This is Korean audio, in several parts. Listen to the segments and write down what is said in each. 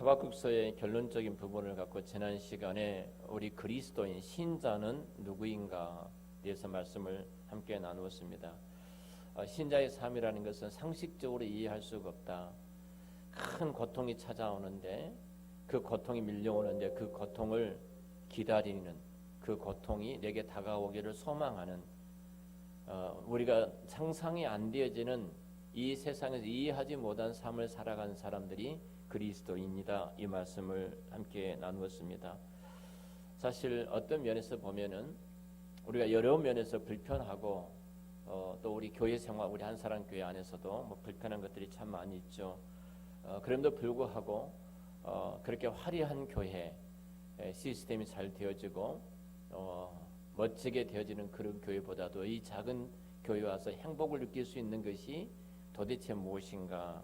하박국서의 결론적인 부분을 갖고 지난 시간에 우리 그리스도인 신자는 누구인가 대해서 말씀을 함께 나누었습니다. 신자의 삶이라는 것은 상식적으로 이해할 수가 없다. 큰 고통이 찾아오는데 그 고통이 밀려오는데 그 고통을 기다리는, 그 고통이 내게 다가오기를 소망하는, 우리가 상상이 안 되어지는 이 세상에서 이해하지 못한 삶을 살아가는 사람들이 그리스도인이다, 이 말씀을 함께 나누었습니다. 사실 어떤 면에서 보면은 우리가 여러 면에서 불편하고 또 우리 교회 생활, 우리 한 사람 교회 안에서도 뭐 불편한 것들이 참 많이 있죠. 그럼에도 불구하고 그렇게 화려한 교회 시스템이 잘 되어지고 멋지게 되어지는 그런 교회보다도 이 작은 교회 와서 행복을 느낄 수 있는 것이 도대체 무엇인가?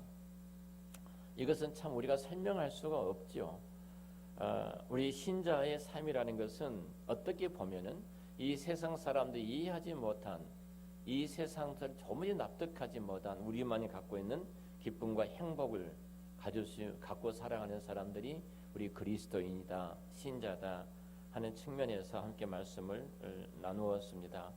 이것은 참 우리가 설명할 수가 없죠. 우리 신자의 삶이라는 것은 어떻게 보면은 이 세상 사람들이 이해하지 못한, 이 세상을 도무지 납득하지 못한 우리만이 갖고 있는 기쁨과 행복을 갖고 살아가는 사람들이 우리 그리스도인이다, 신자다 하는 측면에서 함께 말씀을 나누었습니다.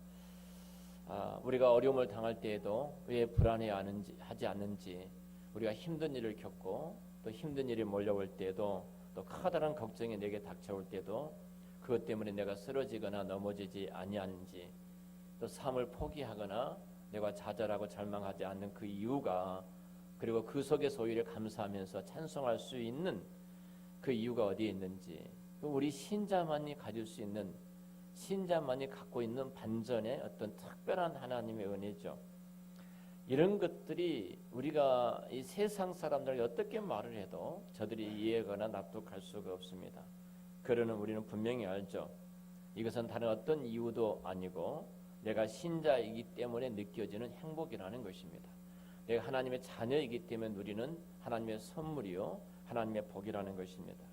우리가 어려움을 당할 때에도 왜 불안해하지 않는지, 우리가 힘든 일을 겪고 또 힘든 일이 몰려올 때에도 또 커다란 걱정이 내게 닥쳐올 때도 그것 때문에 내가 쓰러지거나 넘어지지 아니하는지, 또 삶을 포기하거나 내가 좌절하고 절망하지 않는 그 이유가, 그리고 그 속에서 오히려 감사하면서 찬송할 수 있는 그 이유가 어디에 있는지, 우리 신자만이 가질 수 있는, 신자만이 갖고 있는 반전의 어떤 특별한 하나님의 은혜죠. 이런 것들이 우리가 이 세상 사람들에게 어떻게 말을 해도 저들이 이해하거나 납득할 수가 없습니다. 그러나 우리는 분명히 알죠. 이것은 다른 어떤 이유도 아니고 내가 신자이기 때문에 느껴지는 행복이라는 것입니다. 내가 하나님의 자녀이기 때문에 누리는 하나님의 선물이요, 하나님의 복이라는 것입니다.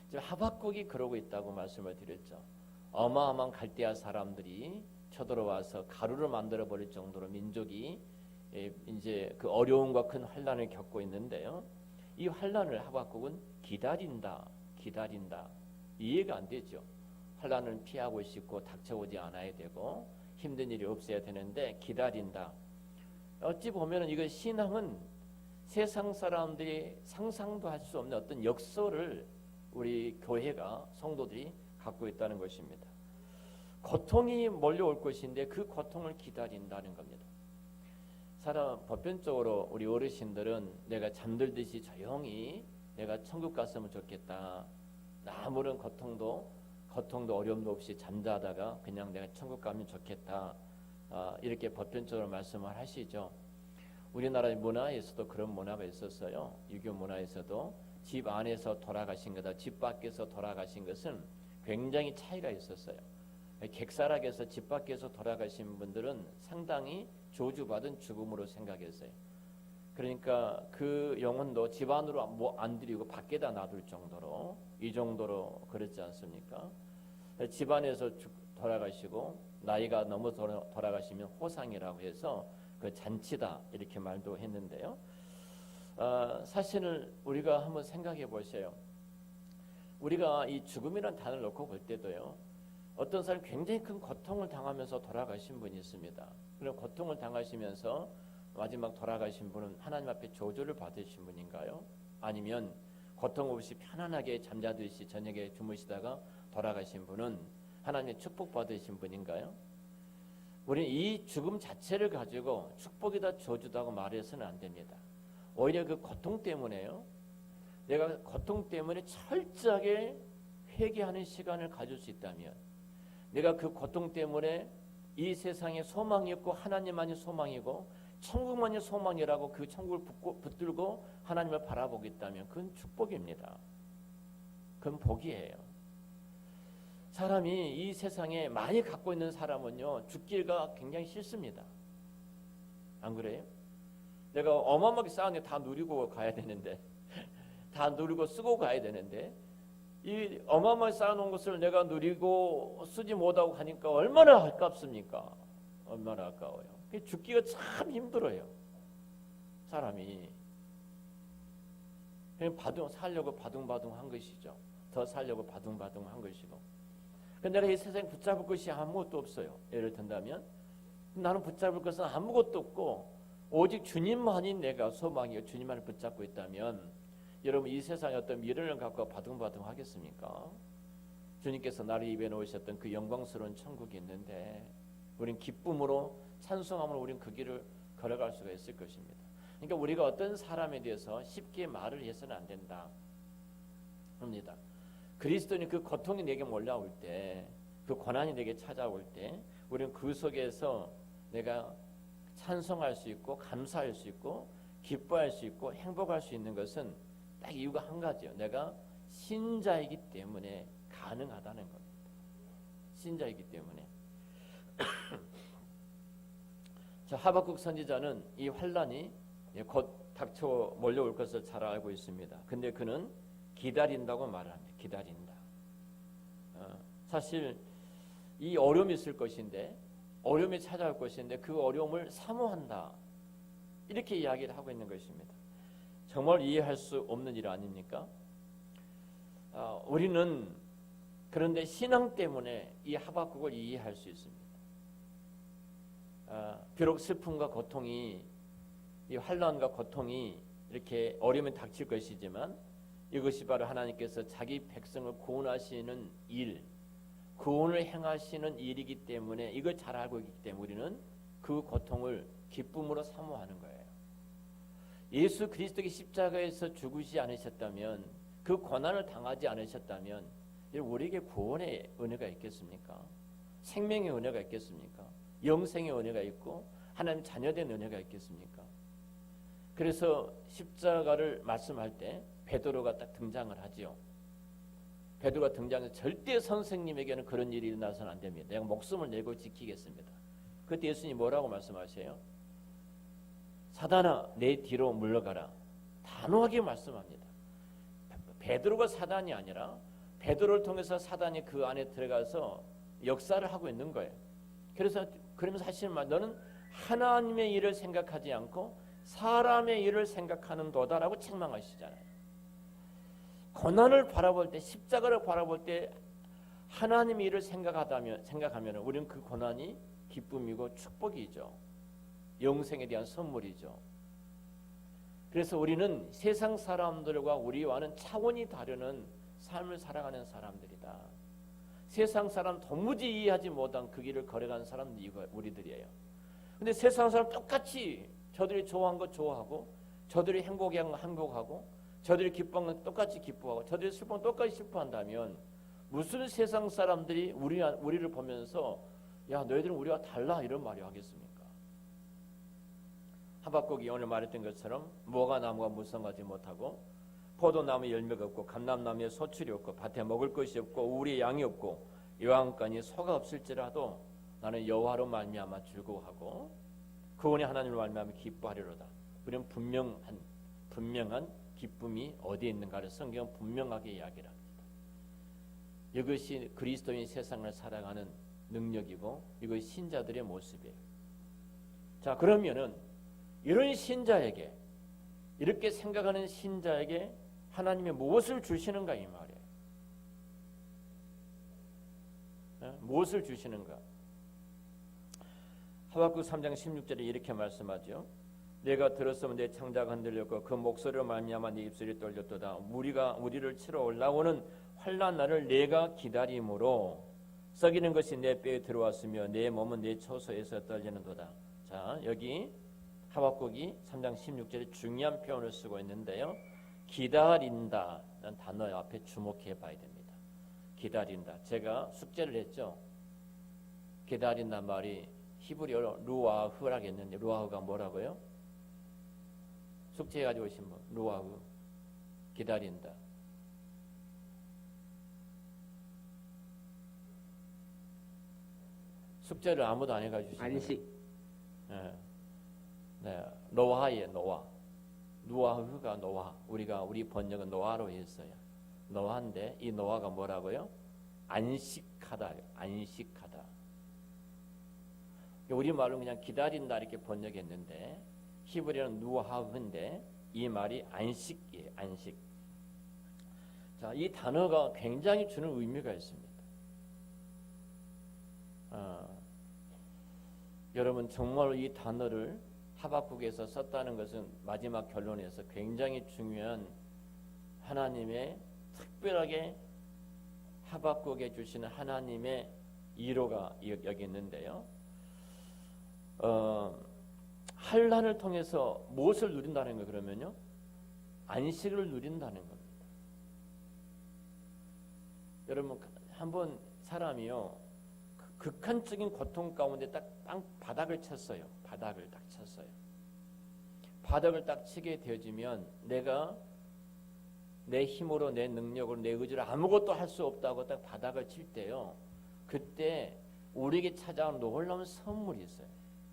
지금 하박국이 그러고 있다고 말씀을 드렸죠. 어마어마한 갈대아 사람들이 쳐들어와서 가루를 만들어 버릴 정도로 민족이 이제 그 어려움과 큰 환난을 겪고 있는데요. 이 환난을 하박국은 기다린다. 이해가 안 되죠. 환난을 피하고 싶고 닥쳐오지 않아야 되고 힘든 일이 없어야 되는데 기다린다. 어찌 보면은 이거 신앙은 세상 사람들이 상상도 할 수 없는 어떤 역사를 우리 교회가, 성도들이 갖고 있다는 것입니다. 고통이 몰려올 것인데 그 고통을 기다린다는 겁니다. 보편적으로 우리 어르신들은 내가 잠들듯이 조용히 내가 천국 갔으면 좋겠다. 아무런 고통도 어려움도 없이 잠자다가 그냥 내가 천국 가면 좋겠다. 이렇게 보편적으로 말씀을 하시죠. 우리나라의 문화에서도 그런 문화가 있었어요. 유교 문화에서도 집 안에서 돌아가신 거다, 집 밖에서 돌아가신 것은 굉장히 차이가 있었어요. 객사락에서 집 밖에서 돌아가신 분들은 상당히 저주받은 죽음으로 생각했어요. 그러니까 그 영혼도 집 안으로 안 들이고 밖에다 놔둘 정도로, 이 정도로 그렇지 않습니까? 집 안에서 돌아가시고 나이가 너무 돌아가시면 호상이라고 해서 그 잔치다 이렇게 말도 했는데요. 사실은 우리가 한번 생각해 보세요. 우리가 이 죽음이라는 단어를 놓고 볼 때도요, 어떤 사람이 굉장히 큰 고통을 당하면서 돌아가신 분이 있습니다. 그런 고통을 당하시면서 마지막 돌아가신 분은 하나님 앞에 저주를 받으신 분인가요? 아니면 고통 없이 편안하게 잠자듯이 저녁에 주무시다가 돌아가신 분은 하나님의 축복 받으신 분인가요? 우리는 이 죽음 자체를 가지고 축복이다 저주다고 말해서는 안 됩니다. 오히려 그 고통 때문에요, 내가 고통 때문에 철저하게 회개하는 시간을 가질 수 있다면, 내가 그 고통 때문에 이 세상에 소망이 없고 하나님만이 소망이고 천국만이 소망이라고 그 천국을 붙들고 하나님을 바라보겠다면 그건 축복입니다. 그건 복이에요. 사람이 이 세상에 많이 갖고 있는 사람은요, 죽기가 굉장히 싫습니다. 안 그래요? 내가 어마어마하게 쌓았는데 다 누리고 가야 되는데, 다 누리고 쓰고 가야 되는데, 이 어마어마하게 쌓아놓은 것을 내가 누리고 쓰지 못하고 가니까 얼마나 아깝습니까? 얼마나 아까워요. 죽기가 참 힘들어요, 사람이. 그냥 살려고 바둥바둥한 것이죠. 더 살려고 바둥바둥한 것이고. 근데 내가 이 세상에 붙잡을 것이 아무것도 없어요. 예를 든다면 나는 붙잡을 것은 아무것도 없고 오직 주님만이 내가 소망이요, 주님만을 붙잡고 있다면 여러분 이 세상에 어떤 미련을 갖고 바둥바둥 하겠습니까? 주님께서 나를 입에 놓으셨던 그 영광스러운 천국이 있는데 우린 기쁨으로 찬송함으로 우린 그 길을 걸어갈 수가 있을 것입니다. 그러니까 우리가 어떤 사람에 대해서 쉽게 말을 해서는 안 된다 합니다. 그리스도인이 그 고통이 내게 몰려올 때, 그 고난이 내게 찾아올 때 우리는 그 속에서 내가 찬송할 수 있고 감사할 수 있고 기뻐할 수 있고 행복할 수 있는 것은 딱 이유가 한 가지예요. 내가 신자이기 때문에 가능하다는 겁니다. 신자이기 때문에. 자, 하박국 선지자는 이 환란이 곧 닥쳐 몰려올 것을 잘 알고 있습니다. 근데 그는 기다린다고 말을 합니다. 기다린다. 사실 이 어려움이 있을 것인데, 어려움이 찾아올 것인데 그 어려움을 사모한다. 이렇게 이야기를 하고 있는 것입니다. 정말 이해할 수 없는 일 아닙니까? 우리는 그런데 신앙 때문에 이 하박국을 이해할 수 있습니다. 비록 슬픔과 고통이, 이 환난과 고통이 이렇게 어려움이 닥칠 것이지만 이것이 바로 하나님께서 자기 백성을 구원하시는 일, 구원을 행하시는 일이기 때문에 이걸 잘 알고 있기 때문에 우리는 그 고통을 기쁨으로 사모하는 거예요. 예수 그리스도의 십자가에서 죽으시 않으셨다면, 그 고난을 당하지 않으셨다면 우리에게 구원의 은혜가 있겠습니까? 생명의 은혜가 있겠습니까? 영생의 은혜가 있고 하나님 자녀된 은혜가 있겠습니까? 그래서 십자가를 말씀할 때 베드로가 딱 등장을 하지요. 베드로가 등장해서 절대 선생님에게는 그런 일이 일어나서는 안 됩니다. 내가 목숨을 내고 지키겠습니다. 그때 예수님이 뭐라고 말씀하세요? 사단아 내 뒤로 물러가라. 단호하게 말씀합니다. 베드로가 사단이 아니라 베드로를 통해서 사단이 그 안에 들어가서 역사를 하고 있는 거예요. 그러면서 하시는 말, 너는 하나님의 일을 생각하지 않고 사람의 일을 생각하는 도다라고 책망하시잖아요. 고난을 바라볼 때, 십자가를 바라볼 때 하나님의 일을 생각하면 우리는 그 고난이 기쁨이고 축복이죠. 영생에 대한 선물이죠. 그래서 우리는 세상 사람들과 우리와는 차원이 다르는 삶을 살아가는 사람들이다. 세상 사람 도무지 이해하지 못한 그 길을 걸어가는 사람들이 우리들이에요. 근데 세상 사람 똑같이 저들이 좋아한 거 좋아하고, 저들이 행복한 거 행복하고, 저들이 기뻐한 거 똑같이 기뻐하고, 저들이 슬픈 거 똑같이 슬퍼한다면 무슨 세상 사람들이 우리를 보면서 야 너희들은 우리와 달라 이런 말이 하겠습니까? 하박국이 오늘 말했던 것처럼 무화과 나무가 무성하지 못하고 포도나무에 열매가 없고 감람나무에 소출이 없고 밭에 먹을 것이 없고 우리의 양이 없고 여왕간이 소가 없을지라도 나는 여호와로 말미암아 즐거워하고 그분의 하나님을 말미암아 기뻐하리로다. 우리는 분명한 기쁨이 어디에 있는가를 성경은 분명하게 이야기를 합니다. 이것이 그리스도인 세상을 살아가는 능력이고 이것이 신자들의 모습이에요. 자, 그러면은 이런 신자에게, 이렇게 생각하는 신자에게 하나님이 무엇을 주시는가 이 말이에요. 무엇을 주시는가? 하박국 3장 16절에 이렇게 말씀하죠. 내가 들었으면 내 창자가 흔들렸고 그 목소리로 말미암아 네 입술이 떨렸도다. 우리를 치러 올라오는 환난 날을 내가 기다림으로 썩이는 것이 내 뼈에 들어왔으며 내 몸은 내 처소에서 떨리는도다. 자, 여기 하박국이 3장 16절에 중요한 표현을 쓰고 있는데요. 기다린다는 단어 앞에 주목해 봐야 됩니다. 기다린다. 제가 숙제를 했죠. 기다린다는 말이 히브리어로 루아흐라고 했는데 루아흐가 뭐라고요? 숙제해 가지고 오신 분. 루아흐. 기다린다. 숙제를 아무도 안 해가지고 안식. 네, 노아의 노아. 누아흐가 노아. 우리 번역은 노아로 했어요. 노아인데 이 노아가 뭐라고요? 안식하다. 안식하다. 우리 말은 그냥 기다린다 이렇게 번역했는데 히브리어는 누아흐인데 이 말이 안식이에요. 안식. 자, 이 단어가 굉장히 주는 의미가 있습니다. 여러분 정말 이 단어를 하박국에서 썼다는 것은 마지막 결론에서 굉장히 중요한 하나님의 특별하게 하박국에 주시는 하나님의 이로가 여기 있는데요. 환난을 통해서 무엇을 누린다는 거 그러면요? 안식을 누린다는 겁니다. 여러분 한번 사람이요 극한적인 고통 가운데 딱 바닥을 쳤어요. 바닥을 딱 쳤어요. 바닥을 딱 치게 되어지면 내가 내 힘으로 내 능력으로 내 의지로 아무것도 할 수 없다고 딱 바닥을 칠 때요. 그때 우리에게 찾아온 놀라운 선물이 있어요.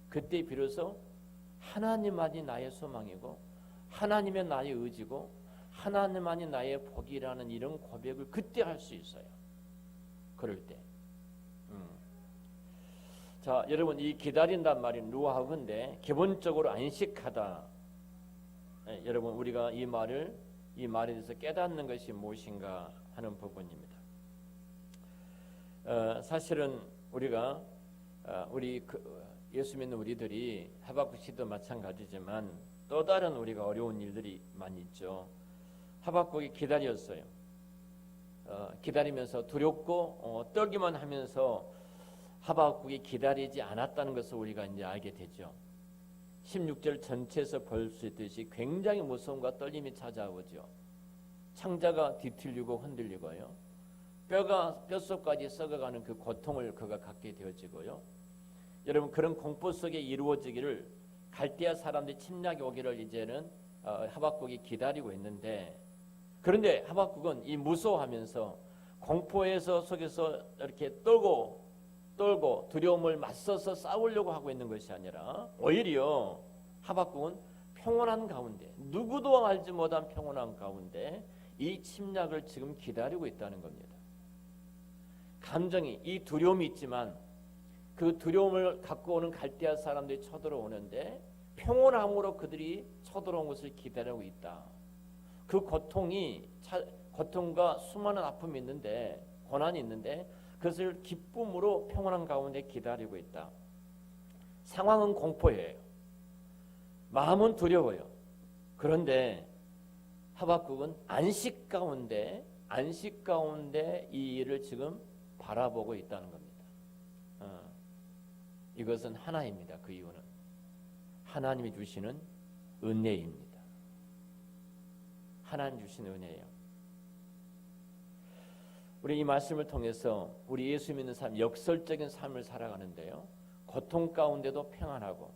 그때 비로소 하나님만이 나의 소망이고 하나님의 나의 의지고 하나님만이 나의 복이라는 이런 고백을 그때 할 수 있어요. 그럴 때. 자, 여러분 이 기다린단 말이 누하고인데 기본적으로 안식하다. 여러분 우리가 이 말에 대해서 깨닫는 것이 무엇인가 하는 부분입니다. 사실은 우리가 예수 믿는 우리들이 하박국 시도 마찬가지지만 또 다른 우리가 어려운 일들이 많이 있죠. 하박국이 기다렸어요. 기다리면서 두렵고 떨기만 하면서 하박국이 기다리지 않았다는 것을 우리가 이제 알게 되죠. 16절 전체에서 볼 수 있듯이 굉장히 무서움과 떨림이 찾아오죠. 창자가 뒤틀리고 흔들리고요. 뼛속까지 썩어가는 그 고통을 그가 갖게 되어지고요. 여러분 그런 공포 속에 이루어지기를 갈대아 사람들이 침략이 오기를 이제는 하박국이 기다리고 있는데 그런데 하박국은 이 무서워하면서 공포에서 속에서 이렇게 떨고 두려움을 맞서서 싸우려고 하고 있는 것이 아니라 오히려 하박국은 평온한 가운데 누구도 알지 못한 평온한 가운데 이 침략을 지금 기다리고 있다는 겁니다. 감정이 이 두려움이 있지만 그 두려움을 갖고 오는 갈대아 사람들이 쳐들어오는데 평온함으로 그들이 쳐들어온 것을 기다리고 있다. 그 고통과 수많은 아픔이 있는데 고난이 있는데 그것을 기쁨으로 평온한 가운데 기다리고 있다. 상황은 공포예요. 마음은 두려워요. 그런데 하박국은 안식 가운데 이 일을 지금 바라보고 있다는 겁니다. 이것은 하나입니다. 그 이유는 하나님이 주시는 은혜입니다. 하나님 주신 은혜예요. 우리 이 말씀을 통해서 우리 예수 믿는 삶, 역설적인 삶을 살아가는데요. 고통 가운데도 평안하고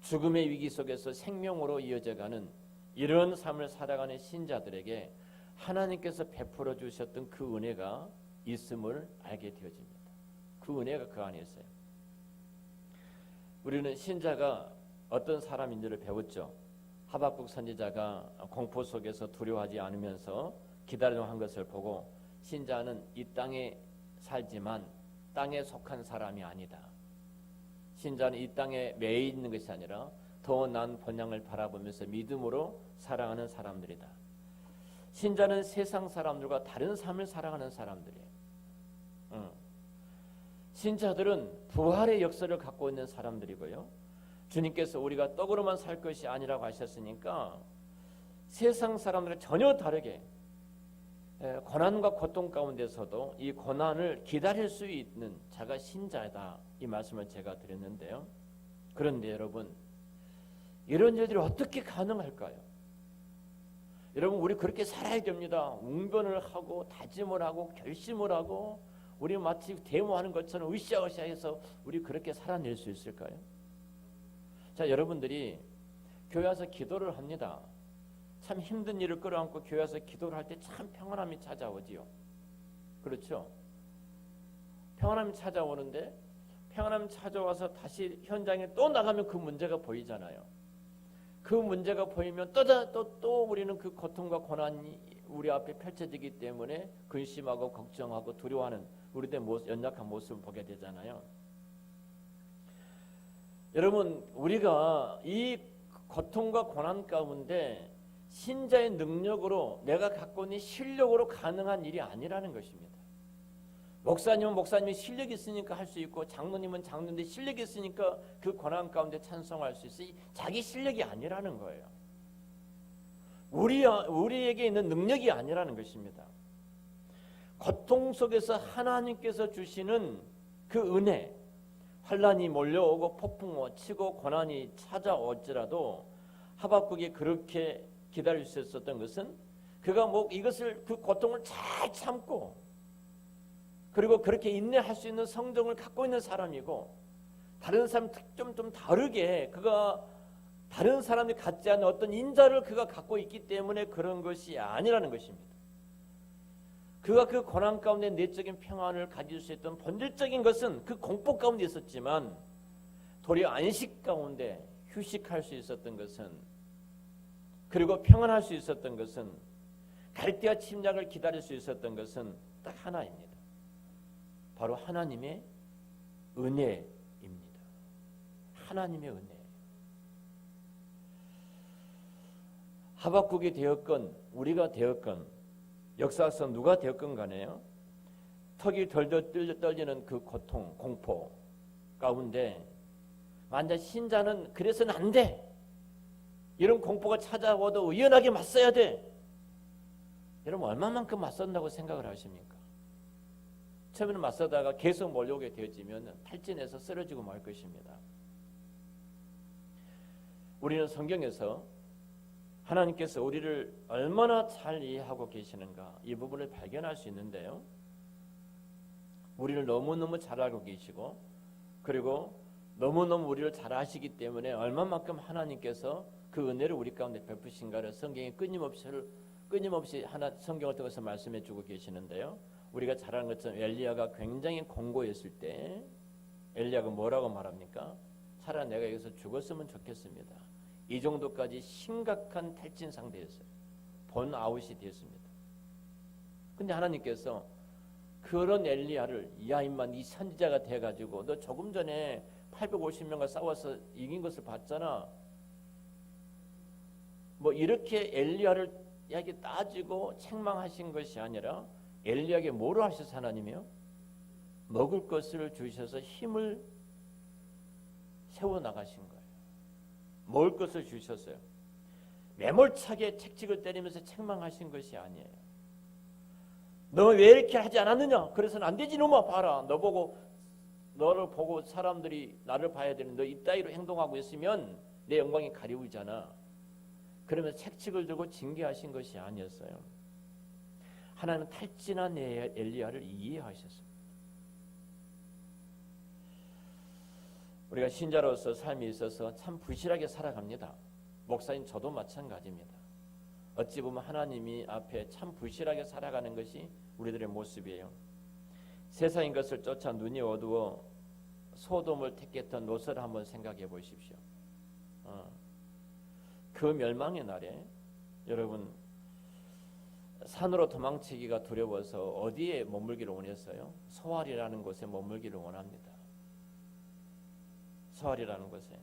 죽음의 위기 속에서 생명으로 이어져가는 이런 삶을 살아가는 신자들에게 하나님께서 베풀어 주셨던 그 은혜가 있음을 알게 되어집니다. 그 은혜가 그 안에 있어요. 우리는 신자가 어떤 사람인지를 배웠죠. 하박국 선지자가 공포 속에서 두려워하지 않으면서 기다리려 한 것을 보고 신자는 이 땅에 살지만 땅에 속한 사람이 아니다. 신자는 이 땅에 매여 있는 것이 아니라 더 나은 본향을 바라보면서 믿음으로 살아가는 사람들이다. 신자는 세상 사람들과 다른 삶을 살아가는 사람들이에요. 신자들은 부활의 역사를 갖고 있는 사람들이고요. 주님께서 우리가 떡으로만 살 것이 아니라고 하셨으니까 세상 사람들은 전혀 다르게 고난과 고통 가운데서도 이 고난을 기다릴 수 있는 자가 신자다. 이 말씀을 제가 드렸는데요. 그런데 여러분 이런 일들이 어떻게 가능할까요? 여러분 우리 그렇게 살아야 됩니다. 웅변을 하고 다짐을 하고 결심을 하고 우리 마치 데모하는 것처럼 으쌰으쌰해서 우리 그렇게 살아낼 수 있을까요? 자, 여러분들이 교회 와서 기도를 합니다. 참 힘든 일을 끌어안고 교회 와서 기도를 할 때 참 평안함이 찾아오지요. 그렇죠? 평안함이 찾아오는데 평안함이 찾아와서 다시 현장에 또 나가면 그 문제가 보이잖아요. 그 문제가 보이면 또 우리는 그 고통과 고난이 우리 앞에 펼쳐지기 때문에 근심하고 걱정하고 두려워하는 우리들의 연약한 모습을 보게 되잖아요. 여러분 우리가 이 고통과 고난 가운데 신자의 능력으로 내가 갖고 있는 실력으로 가능한 일이 아니라는 것입니다. 목사님은 목사님이 실력이 있으니까 할 수 있고 장로님은 장로인데 실력이 있으니까 그 권한 가운데 찬송할 수 있어. 자기 실력이 아니라는 거예요. 우리에게 있는 능력이 아니라는 것입니다. 고통 속에서 하나님께서 주시는 그 은혜, 환난이 몰려오고 폭풍 치고 고난이 찾아올지라도 하박국이 그렇게 기다릴 수 있었던 것은 그가 이것을 그 고통을 잘 참고 그리고 그렇게 인내할 수 있는 성정을 갖고 있는 사람이고 다른 사람 좀 다르게 그가 다른 사람이 갖지 않는 어떤 인자를 그가 갖고 있기 때문에 그런 것이 아니라는 것입니다. 그가 그 고난 가운데 내적인 평안을 가질 수 있던 본질적인 것은 그 공포 가운데 있었지만 도리어 안식 가운데 휴식할 수 있었던 것은 그리고 평안할 수 있었던 것은 갈대와 침략을 기다릴 수 있었던 것은 딱 하나입니다. 바로 하나님의 은혜입니다. 하나님의 은혜. 하박국이 되었건 우리가 되었건 역사상 누가 되었건 간에요. 턱이 덜덜 떨리는 그 고통, 공포 가운데 만약 신자는 그래서는 안 돼. 이런 공포가 찾아와도 의연하게 맞서야 돼. 여러분 얼마만큼 맞선다고 생각을 하십니까? 처음에는 맞서다가 계속 몰려오게 되어지면 탈진해서 쓰러지고 말 것입니다. 우리는 성경에서 하나님께서 우리를 얼마나 잘 이해하고 계시는가 이 부분을 발견할 수 있는데요. 우리를 너무너무 잘 알고 계시고 그리고 너무너무 우리를 잘 아시기 때문에 얼마만큼 하나님께서 그 은혜를 우리 가운데 베푸신가를 성경이 끊임없이 성경을 통해서 말씀해 주고 계시는데요. 우리가 잘 아는 것처럼 엘리야가 굉장히 공고했을 때 엘리야가 뭐라고 말합니까? 차라리 내가 여기서 죽었으면 좋겠습니다. 이 정도까지 심각한 탈진 상태였어요. 본 아웃이 되었습니다. 근데 하나님께서 그런 엘리야를 야 임마 네 선지자가 돼가지고 너 조금 전에 850명과 싸워서 이긴 것을 봤잖아. 뭐 이렇게 엘리야를 이야기 따지고 책망하신 것이 아니라 엘리야에게 뭐로 하셔서 하나님이요? 먹을 것을 주셔서 힘을 세워나가신 거예요. 먹을 것을 주셨어요. 매몰차게 책찍을 때리면서 책망하신 것이 아니에요. 너 왜 이렇게 하지 않았느냐? 그래서는 안 되지 놈아 봐라. 너를 보고 사람들이 나를 봐야 되는데 너 이따위로 행동하고 있으면 내 영광이 가리우잖아. 그러면서 책찍을 들고 징계하신 것이 아니었어요. 하나님은 탈진한 엘리야를 이해하셨습니다. 우리가 신자로서 삶이 있어서 참 부실하게 살아갑니다. 목사님 저도 마찬가지입니다. 어찌 보면 하나님이 앞에 참 부실하게 살아가는 것이 우리들의 모습이에요. 세상인 것을 쫓아 눈이 어두워 소돔을 택했던 롯을 한번 생각해 보십시오. 그 멸망의 날에 여러분 산으로 도망치기가 두려워서 어디에 머물기를 원했어요? 소알이라는 곳에 머물기를 원합니다. 소알이라는 곳에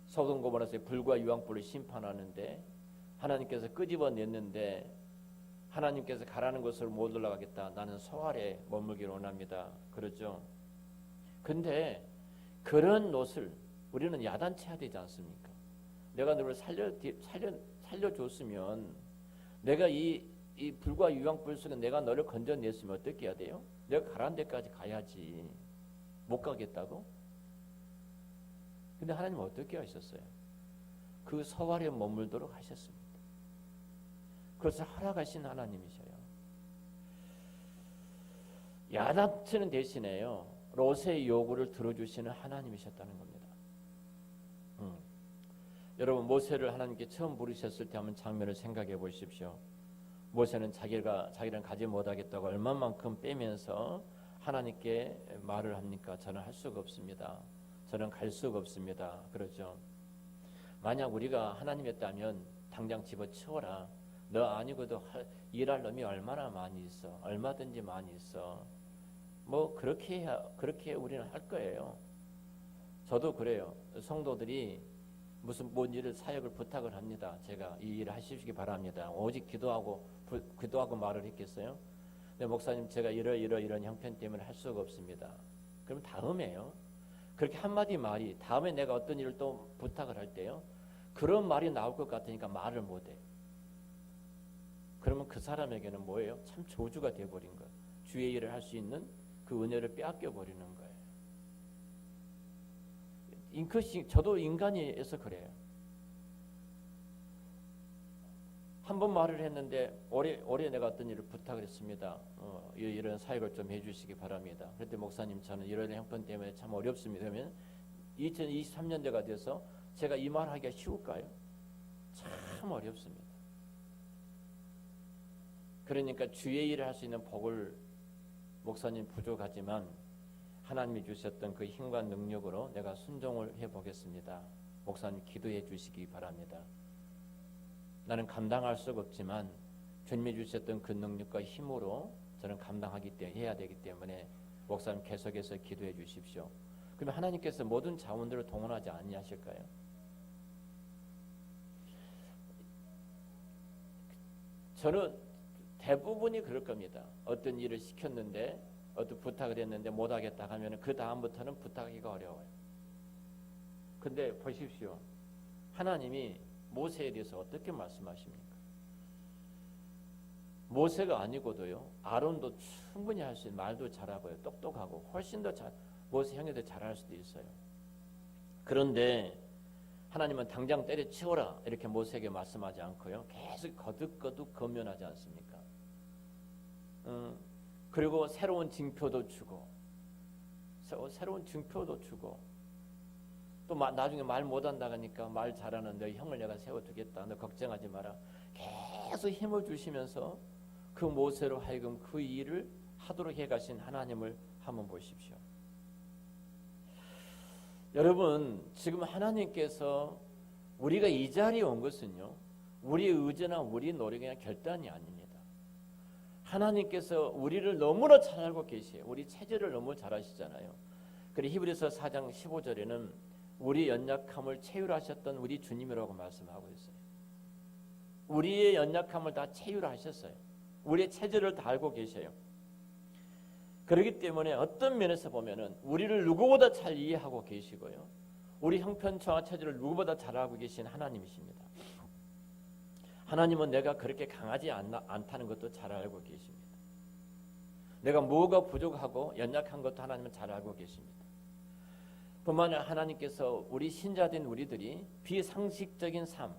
소돔 고모라서의 불과 유황불을 심판하는데 하나님께서 끄집어냈는데 하나님께서 가라는 곳을 못 올라가겠다. 나는 소알에 머물기를 원합니다. 그러죠. 근데 그런 롯을 우리는 야단쳐야 되지 않습니까? 내가 너를 살려줬으면 내가 이 불과 유황불 속에 내가 너를 건져냈으면 어떻게 해야 돼요? 내가 가라는 데까지 가야지. 못 가겠다고? 근데 하나님은 어떻게 하셨어요? 그 소알에 머물도록 하셨습니다. 그것을 허락하신 하나님이셔요. 야단치는 대신에요. 롯의 요구를 들어주시는 하나님이셨다는 겁니다. 여러분 모세를 하나님께 처음 부르셨을 때 한번 장면을 생각해 보십시오. 모세는 자기는 가지 못하겠다고 얼마만큼 빼면서 하나님께 말을 합니까? 저는 할 수가 없습니다. 저는 갈 수가 없습니다. 그러죠. 만약 우리가 하나님이었다면 당장 집어치워라. 너 아니고도 일할 놈이 얼마나 많이 있어. 얼마든지 많이 있어. 뭐 그렇게 우리는 할 거예요. 저도 그래요. 성도들이 무슨 뭔 일을 사역을 부탁을 합니다. 제가 이 일을 하시기 바랍니다. 오직 기도하고 말을 했겠어요? 네, 목사님 제가 이런 형편 때문에 할 수가 없습니다. 그럼 다음에요. 그렇게 한마디 말이 다음에 내가 어떤 일을 또 부탁을 할 때요. 그런 말이 나올 것 같으니까 말을 못해. 그러면 그 사람에게는 뭐예요? 참 저주가 돼버린 거예요. 주의 일을 할 수 있는 그 은혜를 빼앗겨 버리는 거예요. 저도 인간이어서 그래요. 한 번 말을 했는데 올해 내가 어떤 일을 부탁을 했습니다. 이런 사역을 좀 해주시기 바랍니다. 그런데 목사님 저는 이런 형편 때문에 참 어렵습니다. 그러면 2023년대가 돼서 제가 이 말 하기가 쉬울까요? 참 어렵습니다. 그러니까 주의 일을 할 수 있는 복을 목사님 부족하지만 하나님이 주셨던 그 힘과 능력으로 내가 순종을 해보겠습니다. 목사님 기도해 주시기 바랍니다. 나는 감당할 수가 없지만 주님이 주셨던 그 능력과 힘으로 저는 해야 되기 때문에 목사님 계속해서 기도해 주십시오. 그러면 하나님께서 모든 자원들을 동원하지 아니하실까요? 저는 대부분이 그럴 겁니다. 어떤 일을 시켰는데 어떤 부탁을 했는데 못하겠다 하면 그 다음부터는 부탁하기가 어려워요. 근데 보십시오. 하나님이 모세에 대해서 어떻게 말씀하십니까? 모세가 아니고도요. 아론도 충분히 할 수 있는 말도 잘하고요. 똑똑하고 훨씬 더 모세 형이 더 잘할 수도 있어요. 그런데 하나님은 당장 때려치워라 이렇게 모세에게 말씀하지 않고요. 계속 거듭거듭 권면하지 않습니까? 그리고 새로운 징표도 주고 또 나중에 말 못한다 하니까 말 잘하는 너희 형을 내가 세워두겠다. 너 걱정하지 마라. 계속 힘을 주시면서 그 모세로 하여금 그 일을 하도록 해가신 하나님을 한번 보십시오. 여러분 지금 하나님께서 우리가 이 자리에 온 것은요. 우리의 의지나 우리 노력이나 결단이 아닙니다. 하나님께서 우리를 너무나 잘 알고 계시에요. 우리 체질을 너무 잘 아시잖아요. 그리고 히브리서 4장 15절에는 우리 연약함을 체휼하셨던 우리 주님이라고 말씀하고 있어요. 우리의 연약함을 다 체휼하셨어요. 우리의 체질을 다 알고 계셔요. 그렇기 때문에 어떤 면에서 보면은 우리를 누구보다 잘 이해하고 계시고요. 우리 형편처와 체질을 누구보다 잘 알고 계신 하나님이십니다. 하나님은 내가 그렇게 강하지 않다는 것도 잘 알고 계십니다. 내가 뭐가 부족하고 연약한 것도 하나님은 잘 알고 계십니다. 뿐만 아니라 하나님께서 우리 신자된 우리들이 비상식적인 삶,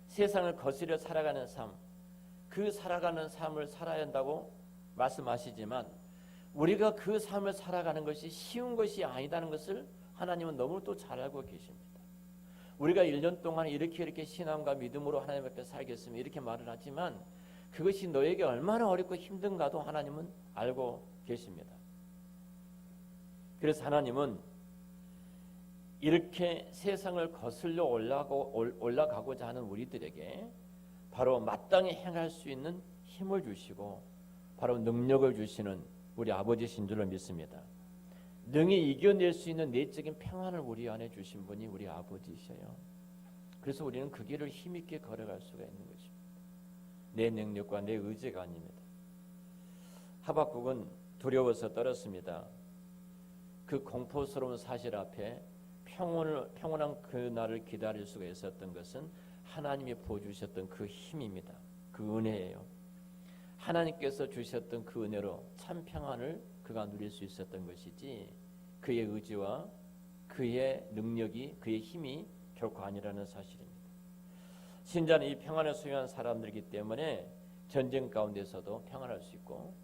세상을 거스려 살아가는 삶, 그 살아가는 삶을 살아야 한다고 말씀하시지만 우리가 그 삶을 살아가는 것이 쉬운 것이 아니다는 것을 하나님은 너무 또 잘 알고 계십니다. 우리가 1년 동안 이렇게 신앙과 믿음으로 하나님 앞에 살겠으면 이렇게 말을 하지만 그것이 너에게 얼마나 어렵고 힘든가도 하나님은 알고 계십니다. 그래서 하나님은 이렇게 세상을 거슬러 올라가고자 하는 우리들에게 바로 마땅히 행할 수 있는 힘을 주시고 바로 능력을 주시는 우리 아버지신 줄로 믿습니다. 능히 이겨낼 수 있는 내적인 평안을 우리 안에 주신 분이 우리 아버지셔요. 그래서 우리는 그 길을 힘있게 걸어갈 수가 있는 것입니다. 내 능력과 내 의지가 아닙니다. 하박국은 두려워서 떨었습니다. 그 공포스러운 사실 앞에 평온한 그날을 기다릴 수가 있었던 것은 하나님이 부어주셨던 그 힘입니다. 그 은혜예요. 하나님께서 주셨던 그 은혜로 참 평안을 그가 누릴 수 있었던 것이지 그의 의지와 그의 능력이 그의 힘이 결코 아니라는 사실입니다. 신자는 이 평안을 소유한 사람들이기 때문에 전쟁 가운데서도 평안할 수 있고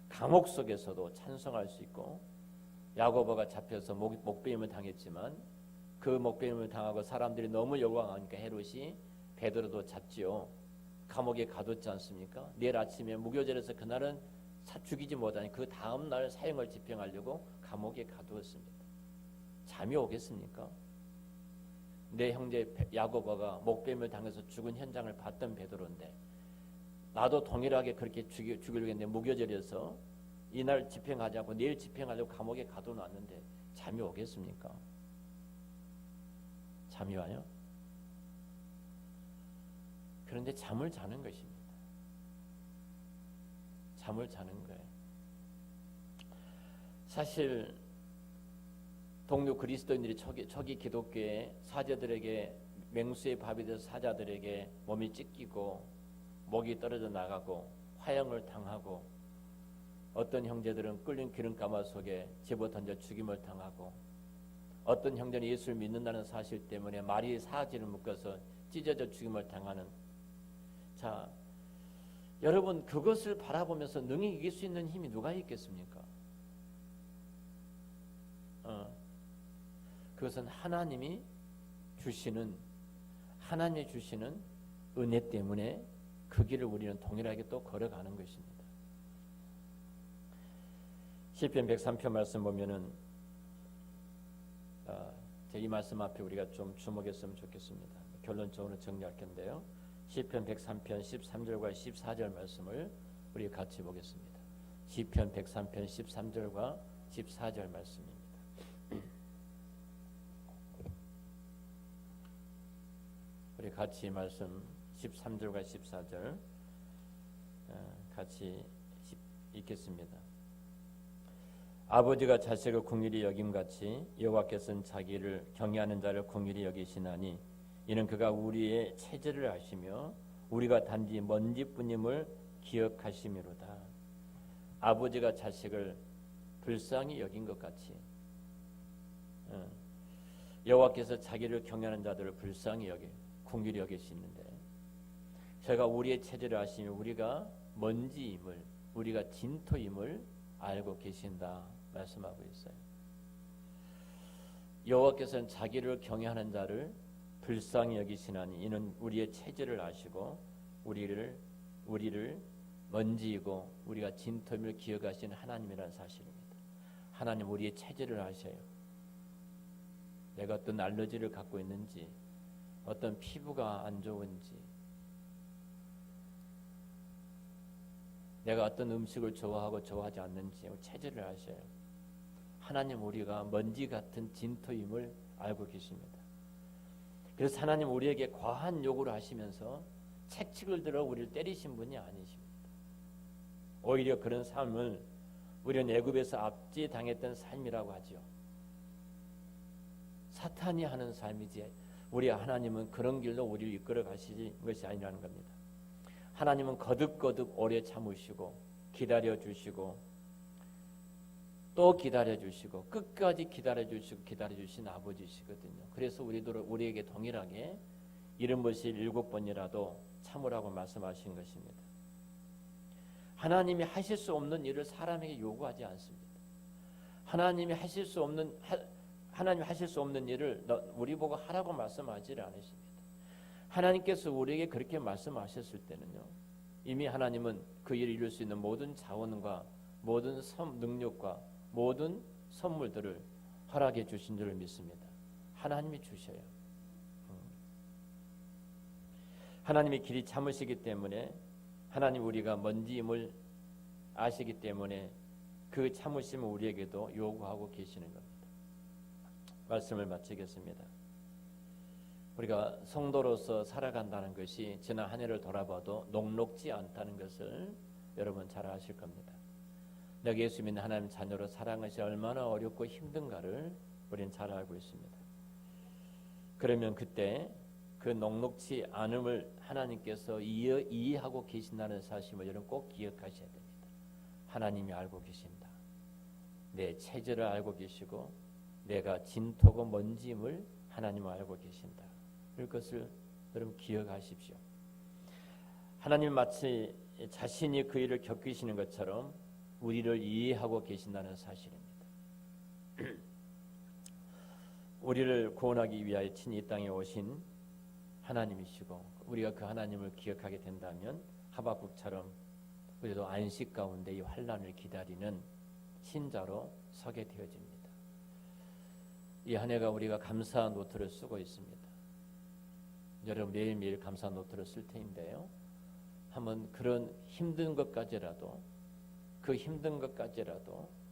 감옥 속에서도 찬송할 수 있고 야고보가 잡혀서 목베임을 당했지만 그 목베임을 당하고 사람들이 너무 열광하니까 헤롯이 베드로도 잡지요. 감옥에 가뒀지 않습니까? 내일 아침에 무교절에서 그날은 죽이지 못하니 그 다음 날 사형을 집행하려고 감옥에 가두었습니다. 잠이 오겠습니까? 내 형제 야고보가 목베임을 당해서 죽은 현장을 봤던 베드로인데 나도 동일하게 그렇게 죽이려고 했는데 무교절에서 이날 집행하지 않고 내일 집행하려고 감옥에 가둬놨는데 잠이 오겠습니까? 잠이 와요? 그런데 잠을 자는 것입니다. 잠을 자는 거예요. 사실 동료 그리스도인들이 초기 기독교의 사제들에게 맹수의 밥이 돼서 사자들에게 몸이 찢기고 목이 떨어져 나가고 화형을 당하고 어떤 형제들은 끓는 기름가마 속에 집어 던져 죽임을 당하고 어떤 형제는 예수를 믿는다는 사실 때문에 마리의 사지를 묶어서 찢어져 죽임을 당하는. 자, 여러분 그것을 바라보면서 능히 이길 수 있는 힘이 누가 있겠습니까? 그것은 하나님이 주시는 은혜 때문에 그 길을 우리는 동일하게 또 걸어가는 것입니다. 시편 103편 말씀 보면은 이 말씀 앞에 우리가 좀 주목했으면 좋겠습니다. 결론적으로 정리할 건데요. 시편 103편 13절과 14절 말씀을 우리 같이 보겠습니다. 시편 103편 13절과 14절 말씀입니다. 우리 같이 말씀 13절과 14절 같이 읽겠습니다. 아버지가 자식을 긍휼히 여김같이 여호와께서는 자기를 경외하는 자를 긍휼히 여기시나니 이는 그가 우리의 체질을 아시며 우리가 단지 먼지뿐임을 기억하심이로다. 아버지가 자식을 불쌍히 여긴 것 같이 여호와께서 자기를 경외하는 자들을 불쌍히 긍휼히 여기시는데 제가 우리의 체질을 아시며 우리가 먼지임을 우리가 진토임을 알고 계신다 말씀하고 있어요. 여호와께서는 자기를 경외하는 자를 불쌍히 여기시나니 이는 우리의 체질을 아시고 우리를 먼지이고 우리가 진토임을 기억하시는 하나님이라는 사실입니다. 하나님 우리의 체질을 아셔요. 내가 어떤 알러지를 갖고 있는지 어떤 피부가 안 좋은지 내가 어떤 음식을 좋아하고 좋아하지 않는지 체질을 아셔요. 하나님 우리가 먼지 같은 진토임을 알고 계십니다. 그래서 하나님 우리에게 과한 요구를 하시면서 책칙을 들어 우리를 때리신 분이 아니십니다. 오히려 그런 삶을 우리는 애굽에서 압제당했던 삶이라고 하죠. 사탄이 하는 삶이지 우리 하나님은 그런 길로 우리를 이끌어 가시는 것이 아니라는 겁니다. 하나님은 거듭거듭 오래 참으시고 기다려주시고 또 기다려주시고 끝까지 기다려주신 아버지시거든요. 그래서 우리에게 동일하게 70번씩 7번이라도 참으라고 말씀하신 것입니다. 하나님이 하실 수 없는 일을 사람에게 요구하지 않습니다. 하나님이 하실 수 없는 일을 우리 보고 하라고 말씀하지를 않으십니다. 하나님께서 우리에게 그렇게 말씀하셨을 때는요, 이미 하나님은 그 일을 이룰 수 있는 모든 자원과 모든 능력과 모든 선물들을 허락해 주신 줄을 믿습니다. 하나님이 주셔요. 하나님이 길이 참으시기 때문에 하나님 우리가 먼지임을 아시기 때문에 그 참으심을 우리에게도 요구하고 계시는 겁니다. 말씀을 마치겠습니다. 우리가 성도로서 살아간다는 것이 지난 한 해를 돌아봐도 녹록지 않다는 것을 여러분 잘 아실 겁니다. 내가 예수 믿는 하나님 자녀로 살아가는 것이 얼마나 어렵고 힘든가를 우리는 잘 알고 있습니다. 그러면 그때 그 녹록지 않음을 하나님께서 이해하고 계신다는 사실을 여러분 꼭 기억하셔야 됩니다. 하나님이 알고 계신다. 내 체질을 알고 계시고 내가 진토고 먼지임을 하나님은 알고 계신다. 이것을 여러분 기억하십시오. 하나님 마치 자신이 그 일을 겪으시는 것처럼 우리를 이해하고 계신다는 사실입니다. 우리를 구원하기 위하여 친히 이 땅에 오신 하나님이시고 우리가 그 하나님을 기억하게 된다면 하박국처럼 우리도 안식 가운데 이 환난을 기다리는 신자로 서게 되어집니다. 이 한 해가 우리가 감사 노트를 쓰고 있습니다. 여러분 매일매일 감사 노트를 쓸 테인데요. 한번 그런 힘든 것까지라도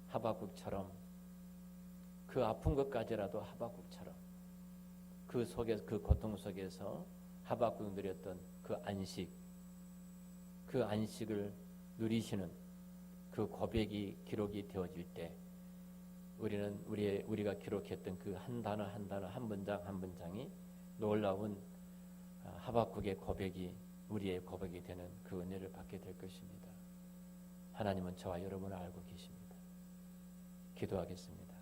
하박국처럼 그 아픈 것까지라도 하박국처럼 그 고통 속에서 하박국 누렸던 그 그 안식을 누리시는 그 고백이 기록이 되어질 때 우리는 우리가 기록했던 그 한 단어 한 단어 한 문장 한 문장이 놀라운 하박국의 고백이 우리의 고백이 되는 그 은혜를 받게 될 것입니다. 하나님은 저와 여러분을 알고 계십니다. 기도하겠습니다.